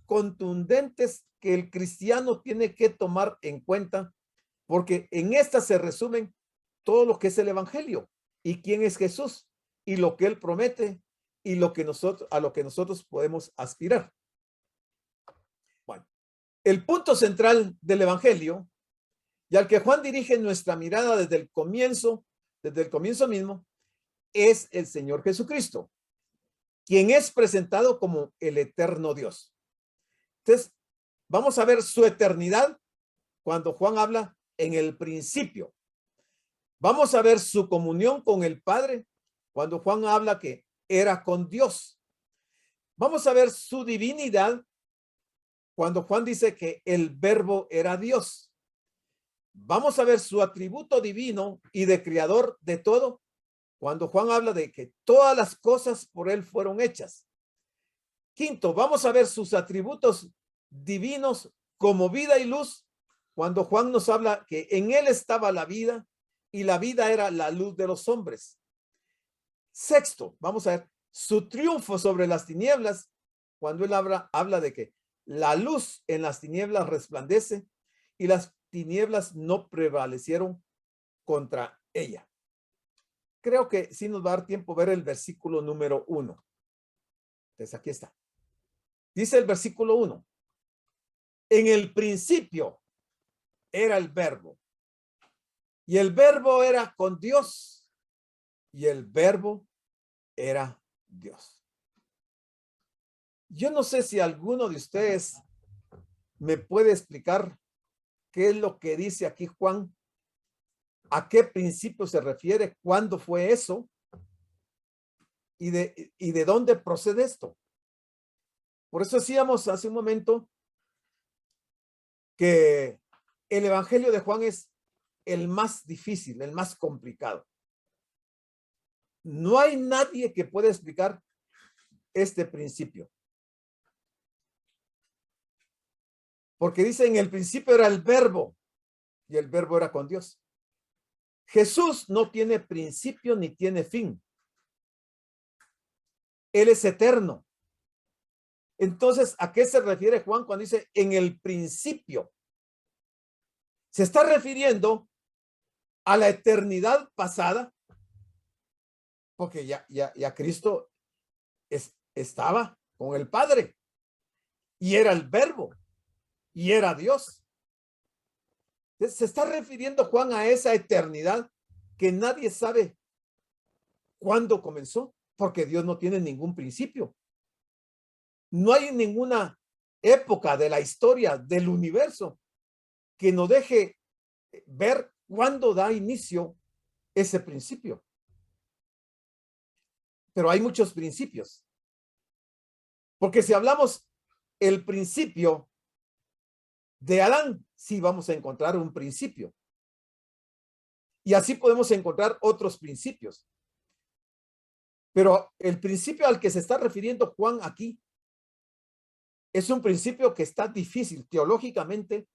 contundentes que el cristiano tiene que tomar en cuenta, porque en estas se resumen todo lo que es el evangelio y quién es Jesús y lo que él promete y a lo que nosotros podemos aspirar. Bueno, el punto central del evangelio y al que Juan dirige nuestra mirada desde el comienzo mismo, es el Señor Jesucristo, quien es presentado como el eterno Dios. Entonces, vamos a ver su eternidad cuando Juan habla en el principio. Vamos a ver su comunión con el Padre cuando Juan habla que era con Dios. Vamos a ver su divinidad cuando Juan dice que el Verbo era Dios. Vamos a ver su atributo divino y de creador de todo cuando Juan habla de que todas las cosas por él fueron hechas. Quinto, vamos a ver sus atributos divinos como vida y luz cuando Juan nos habla que en él estaba la vida y la vida era la luz de los hombres. Sexto, vamos a ver su triunfo sobre las tinieblas cuando él habla de que la luz en las tinieblas resplandece y las tinieblas no prevalecieron contra ella. Creo que sí nos va a dar tiempo ver el versículo número 1. Entonces aquí está. Dice el versículo 1. En el principio era el verbo. Y el verbo era con Dios. Y el verbo era Dios. Yo no sé si alguno de ustedes me puede explicar qué es lo que dice aquí Juan, a qué principio se refiere, cuándo fue eso y de dónde procede esto. Por eso decíamos hace un momento que el evangelio de Juan es el más difícil, el más complicado. No hay nadie que pueda explicar este principio. Porque dice en el principio era el verbo y el verbo era con Dios. Jesús no tiene principio ni tiene fin. Él es eterno. Entonces, ¿a qué se refiere Juan cuando dice en el principio? Se está refiriendo a la eternidad pasada, porque ya Cristo estaba con el Padre y era el verbo y era Dios. Se está refiriendo Juan a esa eternidad que nadie sabe cuándo comenzó, porque Dios no tiene ningún principio. No hay ninguna época de la historia del universo que nos deje ver cuándo da inicio ese principio. Pero hay muchos principios. Porque si hablamos el principio de Adán, sí vamos a encontrar un principio. Y así podemos encontrar otros principios. Pero el principio al que se está refiriendo Juan aquí es un principio que está difícil teológicamente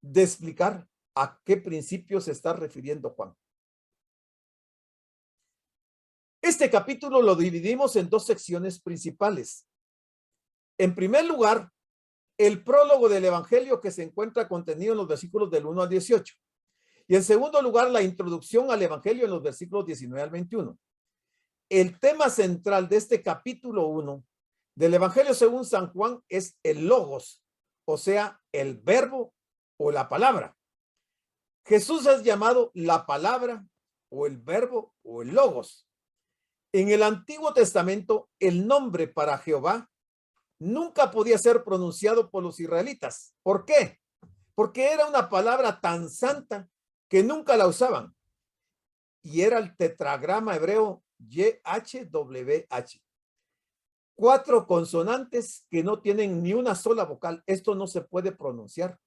de explicar a qué principio se está refiriendo Juan. Este capítulo lo dividimos en dos secciones principales. En primer lugar, el prólogo del evangelio que se encuentra contenido en los versículos del 1 al 18. Y en segundo lugar, la introducción al evangelio en los versículos 19 al 21. El tema central de este capítulo 1 del evangelio según San Juan es el logos, o sea, el verbo o la palabra. Jesús es llamado la palabra o el verbo o el logos. En el Antiguo Testamento, el nombre para Jehová nunca podía ser pronunciado por los israelitas. ¿Por qué? Porque era una palabra tan santa que nunca la usaban. Y era el tetragrama hebreo YHWH. 4 consonantes que no tienen ni una sola vocal. Esto no se puede pronunciar.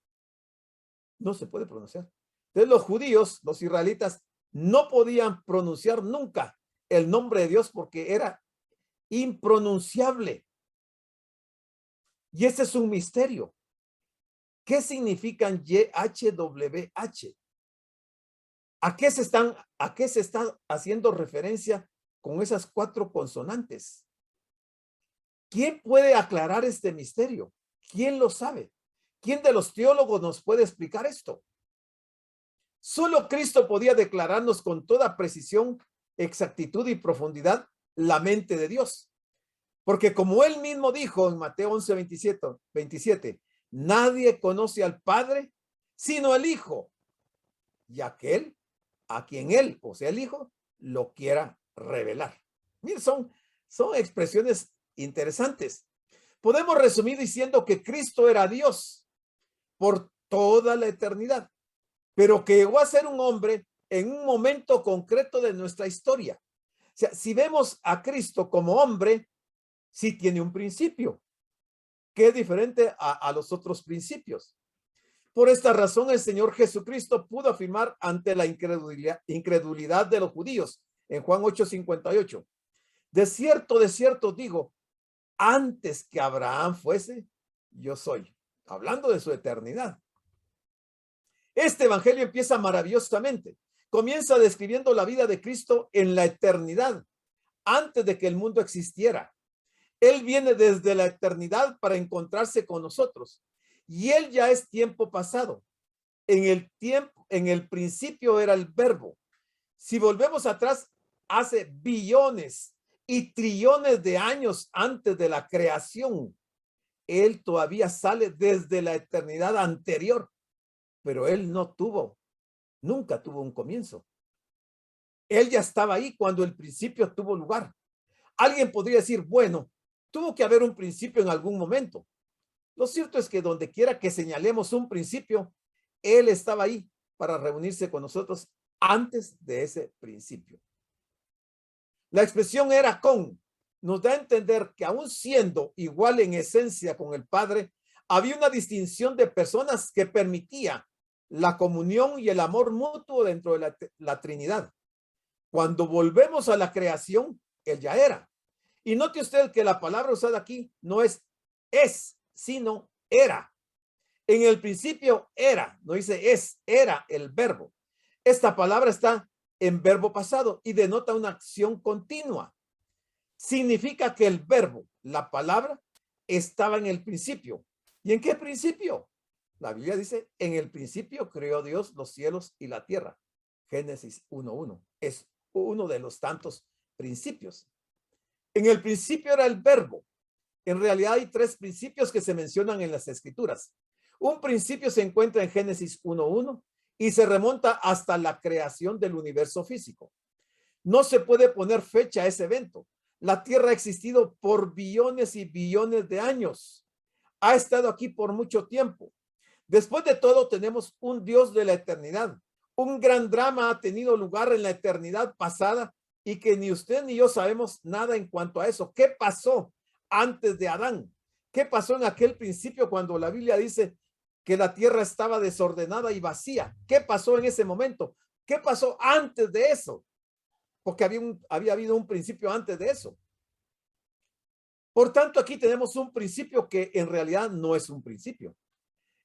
No se puede pronunciar. Entonces los judíos, los israelitas, no podían pronunciar nunca el nombre de Dios porque era impronunciable. Y ese es un misterio. ¿Qué significan YHWH? ¿A qué se está haciendo referencia con esas 4 consonantes? ¿Quién puede aclarar este misterio? ¿Quién lo sabe? ¿Quién de los teólogos nos puede explicar esto? Solo Cristo podía declararnos con toda precisión, exactitud y profundidad la mente de Dios. Porque como él mismo dijo en Mateo 11, 27, nadie conoce al Padre sino el Hijo, y aquel a quien él, o sea el Hijo, lo quiera revelar. Miren, son expresiones interesantes. Podemos resumir diciendo que Cristo era Dios por toda la eternidad, pero que llegó a ser un hombre en un momento concreto de nuestra historia. O sea, si vemos a Cristo como hombre, sí tiene un principio, que es diferente a los otros principios. Por esta razón, el Señor Jesucristo pudo afirmar ante la incredulidad de los judíos en Juan 8:58. De cierto digo, antes que Abraham fuese, yo soy. Hablando de su eternidad. Este evangelio empieza maravillosamente. Comienza describiendo la vida de Cristo en la eternidad, antes de que el mundo existiera. Él viene desde la eternidad para encontrarse con nosotros. Y él ya es tiempo pasado. En el principio era el verbo. Si volvemos atrás, hace billones y trillones de años antes de la creación, él todavía sale desde la eternidad anterior, pero él nunca tuvo un comienzo. Él ya estaba ahí cuando el principio tuvo lugar. Alguien podría decir, bueno, tuvo que haber un principio en algún momento. Lo cierto es que donde quiera que señalemos un principio, él estaba ahí para reunirse con nosotros antes de ese principio. La expresión era con, nos da a entender que aún siendo igual en esencia con el Padre, había una distinción de personas que permitía la comunión y el amor mutuo dentro de la Trinidad. Cuando volvemos a la creación, él ya era. Y note usted que la palabra usada aquí no es, sino era. En el principio era, no dice era el verbo. Esta palabra está en verbo pasado y denota una acción continua. Significa que el verbo, la palabra, estaba en el principio. ¿Y en qué principio? La Biblia dice, en el principio creó Dios los cielos y la tierra. Génesis 1:1. Es uno de los tantos principios. En el principio era el verbo. En realidad hay tres principios que se mencionan en las Escrituras. Un principio se encuentra en Génesis 1:1 y se remonta hasta la creación del universo físico. No se puede poner fecha a ese evento. La tierra ha existido por billones y billones de años. Ha estado aquí por mucho tiempo. Después de todo, tenemos un Dios de la eternidad. Un gran drama ha tenido lugar en la eternidad pasada y que ni usted ni yo sabemos nada en cuanto a eso. ¿Qué pasó antes de Adán? ¿Qué pasó en aquel principio cuando la Biblia dice que la tierra estaba desordenada y vacía? ¿Qué pasó en ese momento? ¿Qué pasó antes de eso? Porque había habido un principio antes de eso. Por tanto, aquí tenemos un principio que en realidad no es un principio.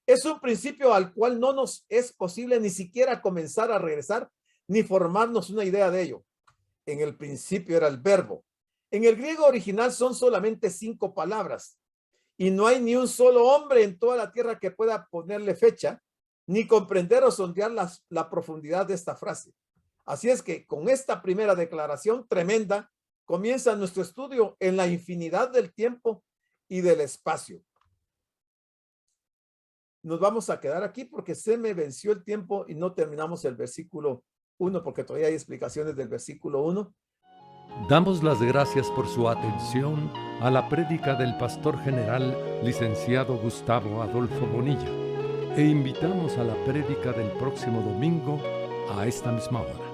Es un principio al cual no nos es posible ni siquiera comenzar a regresar ni formarnos una idea de ello. En el principio era el verbo. En el griego original son solamente 5 palabras y no hay ni un solo hombre en toda la tierra que pueda ponerle fecha ni comprender o sondear la profundidad de esta frase. Así es que con esta primera declaración tremenda comienza nuestro estudio en la infinidad del tiempo y del espacio. Nos vamos a quedar aquí porque se me venció el tiempo y no terminamos el versículo 1 porque todavía hay explicaciones del versículo 1. Damos las gracias por su atención a la prédica del pastor general licenciado Gustavo Adolfo Bonilla e invitamos a la prédica del próximo domingo a esta misma hora.